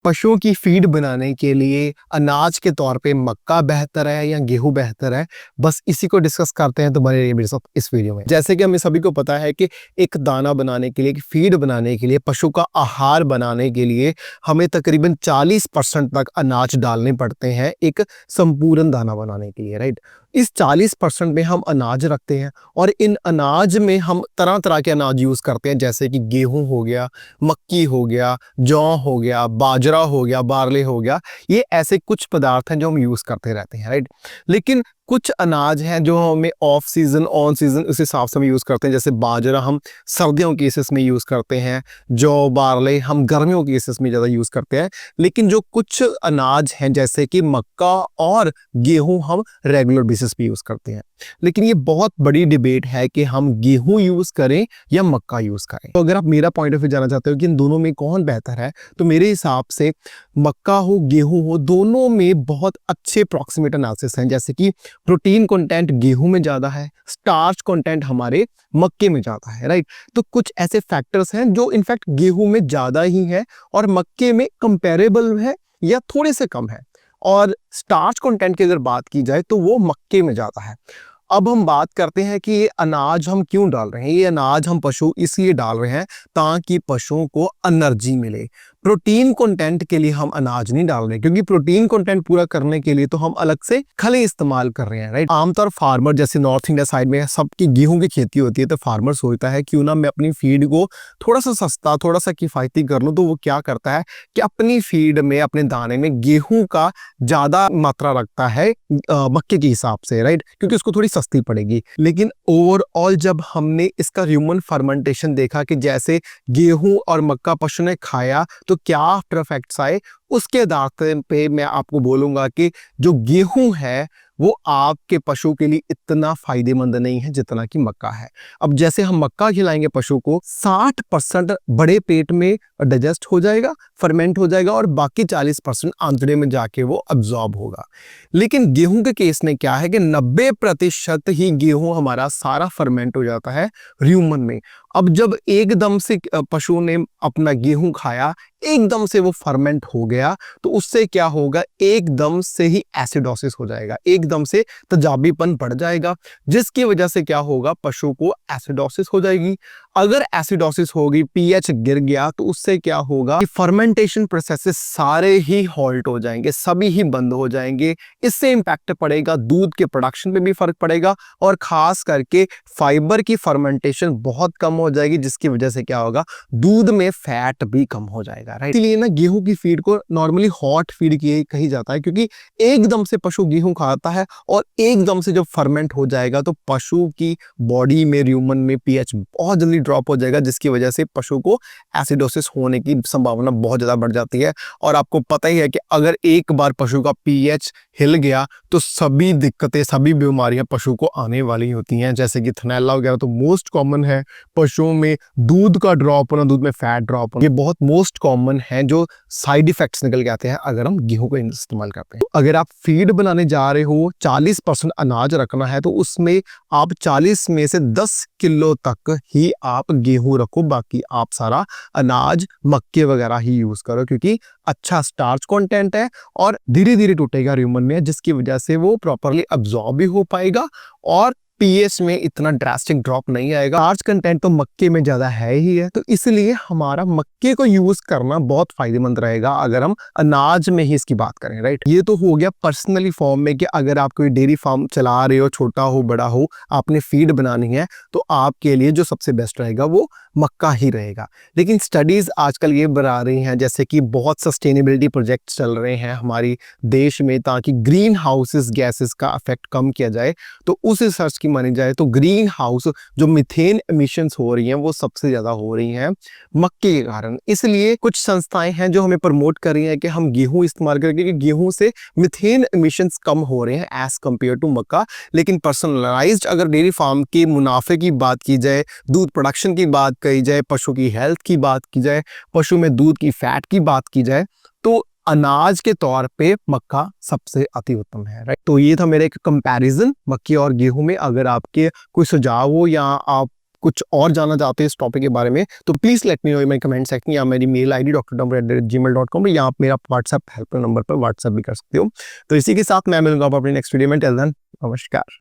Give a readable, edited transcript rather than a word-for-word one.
पशुओं की फीड बनाने के लिए अनाज के तौर पे मक्का बेहतर है या गेहूं बेहतर है, बस इसी को डिस्कस करते हैं। तो बने रहिए मेरे साथ इस वीडियो में। जैसे कि हमें सभी को पता है कि एक दाना बनाने के लिए, एक फीड बनाने के लिए, पशु का आहार बनाने के लिए हमें तकरीबन 40% तक अनाज डालने पड़ते हैं एक संपूर्ण दाना बनाने के लिए, राइट। इस 40% में हम अनाज रखते हैं और इन अनाज में हम तरह तरह के अनाज यूज करते हैं, जैसे कि गेहूं हो गया, मक्की हो गया, जौ हो गया, बाजरा हो गया, बार्ले हो गया। ये ऐसे कुछ पदार्थ हैं जो हम यूज करते रहते हैं, राइट। लेकिन कुछ अनाज हैं जो हमें ऑफ सीजन ऑन सीजन उस हिसाब से हम यूज करते हैं। जैसे बाजरा हम सर्दियों के केसेस में यूज करते हैं, जौ बार्ले हम गर्मियों के केसेस में ज्यादा यूज करते हैं। लेकिन जो कुछ अनाज हैं जैसे कि मक्का और गेहूं हम रेगुलर बेसिस पे यूज करते हैं। लेकिन ये बहुत बड़ी डिबेट है कि हम गेहूं यूज करें या मक्का यूज करें। तो अगर आप मेरा पॉइंट ऑफ व्यू जानना चाहते हो कि इन दोनों में कौन बेहतर है, तो मेरे हिसाब से मक्का हो गेहूं हो, दोनों में बहुत अच्छे प्रॉक्सिमेट एनालिसिस हैं। जैसे कि प्रोटीन कंटेंट गेहूं में ज्यादा है, स्टार्च कंटेंट हमारे मक्के में ज्यादा है, राइट। तो कुछ ऐसे फैक्टर्स हैं जो इनफैक्ट गेहूं में ज्यादा ही है और मक्के में कंपेरेबल है या थोड़े से कम है। और स्टार्च कंटेंट की अगर बात की जाए तो वो मक्के में ज्यादा है। अब हम बात करते हैं कि ये अनाज हम क्यों डाल रहे हैं। ये अनाज हम पशु इसलिए डाल रहे हैं ताकि पशुओं को एनर्जी मिले। प्रोटीन कंटेंट के लिए हम अनाज नहीं डाल रहे, क्योंकि प्रोटीन कंटेंट पूरा करने के लिए तो हम अलग से खले इस्तेमाल कर रहे हैं, राइट। आमतौर फार्मर जैसे नॉर्थ इंडिया साइड में सबकी गेहूं की खेती होती है, तो फार्मर सोचता है क्यों ना मैं अपनी फीड को थोड़ा सा सस्ता, थोड़ा सा किफायती कर लूं। तो वो क्या करता है कि अपनी फीड में, अपने दाने में गेहूं का ज्यादा मात्रा रखता है मक्के के हिसाब से, राइट, क्योंकि उसको थोड़ी सस्ती पड़ेगी। लेकिन ओवरऑल जब हमने इसका ह्यूमन फर्मेंटेशन देखा कि जैसे गेहूं और मक्का पशु ने खाया तो क्या आफ्टर इफेक्ट्स आए, उसके आधार पे मैं आपको बोलूंगा कि जो गेहूं है वो आपके पशु के लिए इतना फायदेमंद नहीं है जितना कि मक्का है। अब जैसे हम मक्का खिलाएंगे पशु को, 60% बड़े पेट में डाइजेस्ट हो जाएगा, फर्मेंट हो जाएगा और बाकी 40% आंतड़े में जाके वो अब्जॉर्ब होगा। लेकिन गेहूं के केस में क्या है कि 90% ही गेहूं हमारा सारा फर्मेंट हो जाता है ह्यूमन में। अब जब एकदम से पशु ने अपना गेहूं खाया, एकदम से वो फर्मेंट हो गया, तो उससे क्या होगा, एकदम से ही एसिडोसिस हो जाएगा, एकदम से तेजाबीपन बढ़ जाएगा, जिसकी वजह से क्या होगा, पशु को एसिडोसिस हो जाएगी। अगर एसिडोसिस होगी, पीएच गिर गया, तो उससे क्या होगा कि फर्मेंटेशन प्रोसेसेस सारे ही हॉल्ट हो जाएंगे, सभी ही बंद हो जाएंगे। इससे इंपैक्ट पड़ेगा, दूध के प्रोडक्शन पे भी फर्क पड़ेगा और खास करके फाइबर की फर्मेंटेशन बहुत कम हो जाएगी, जिसकी वजह से क्या होगा, दूध में फैट भी कम हो जाएगा, राइट। इसलिए ना गेहूं की फीड को नॉर्मली हॉट फीड की कही जाता है, क्योंकि एकदम से पशु गेहूं खाता है और एकदम से जब फर्मेंट हो जाएगा तो पशु की बॉडी में, ह्यूमन में पीएच बहुत जल्दी ड्रॉप हो जाएगा, जिसकी वजह से पशु को एसिडोसिस होने की संभावना बहुत ज्यादा बढ़ जाती है। और आपको पता ही है कि अगर एक बार पशु का पीएच हिल गया तो सभी दिक्कतें, सभी बीमारियां पशु को आने वाली होती हैं, जैसे कि थनैला वगैरह तो मोस्ट कॉमन है। पशुओं में दूध का ड्रॉप होना, दूध में फैट ड्रॉप होना, ये बहुत मोस्ट कॉमन है जो साइड इफेक्ट्स निकल के आते हैं अगर हम गेहूं को इस्तेमाल करते हैं। तो अगर आप फीड बनाने जा रहे हो, 40% अनाज रखना है, तो उसमें आप 40 में से 10 किलो तक ही आप गेहूं रखो, बाकी आप सारा अनाज मक्के वगैरह ही यूज करो, क्योंकि अच्छा स्टार्च कंटेंट है और धीरे धीरे टूटेगा ह्यूमन में, जिसकी वजह से वो प्रॉपरली अब्सॉर्ब भी हो पाएगा और पीएच में इतना ड्रास्टिक ड्रॉप नहीं आएगा। स्टार्च कंटेंट तो मक्के में ज्यादा है ही है, तो इसलिए हमारा मक्के को यूज करना बहुत फायदेमंद रहेगा अगर हम अनाज में ही इसकी बात करें, राइट। ये तो हो गया पर्सनली फॉर्म में कि अगर आप कोई डेयरी फार्म चला रहे हो, छोटा हो बड़ा हो, आपने फीड बनानी है, तो आपके लिए जो सबसे बेस्ट रहेगा वो मक्का ही रहेगा। लेकिन स्टडीज आजकल ये बता रही हैं, जैसे कि बहुत सस्टेनेबिलिटी प्रोजेक्ट्स चल रहे हैं हमारी देश में, ताकि ग्रीन हाउसेस गैसेस का इफेक्ट कम किया जाए। तो उस रिसर्च की मानी जाए तो ग्रीन हाउस जो मीथेन एमिशंस हो रही हैं वो सबसे ज्यादा हो रही हैं मक्के के कारण। इसलिए कुछ संस्थाएं हैं जो हमें प्रमोट कर रही हैं कि हम गेहूं इस्तेमाल करें, क्योंकि गेहूं से मीथेन एमिशंस कम हो रहे हैं एज कंपेयर टू मक्का। लेकिन पर्सनलाइज्ड अगर डेयरी फार्म के मुनाफे की बात की जाए, दूध प्रोडक्शन की बात कही जाए, पशु की हेल्थ की बात की जाए, पशु में दूध की फैट की बात की जाए, तो अनाज के तौर पे मक्का सबसे अति उत्तम है, राइट। तो ये था मेरा एक कंपैरिजन मक्के और गेहूं में। अगर आपके कोई सुझाव हो या आप कुछ और जानना चाहते हो इस टॉपिक के बारे में तो please let me know in my comment section या मेरी मेल आईडी drtomber@gmail.com या आप मेरा व्हाट्सएप हेल्पलाइन नंबर पर व्हाट्सएप भी कर सकते हो। तो इसी के साथ मैं मिलूंगा अपनी नेक्स्ट वीडियो में। टिल देन नमस्कार।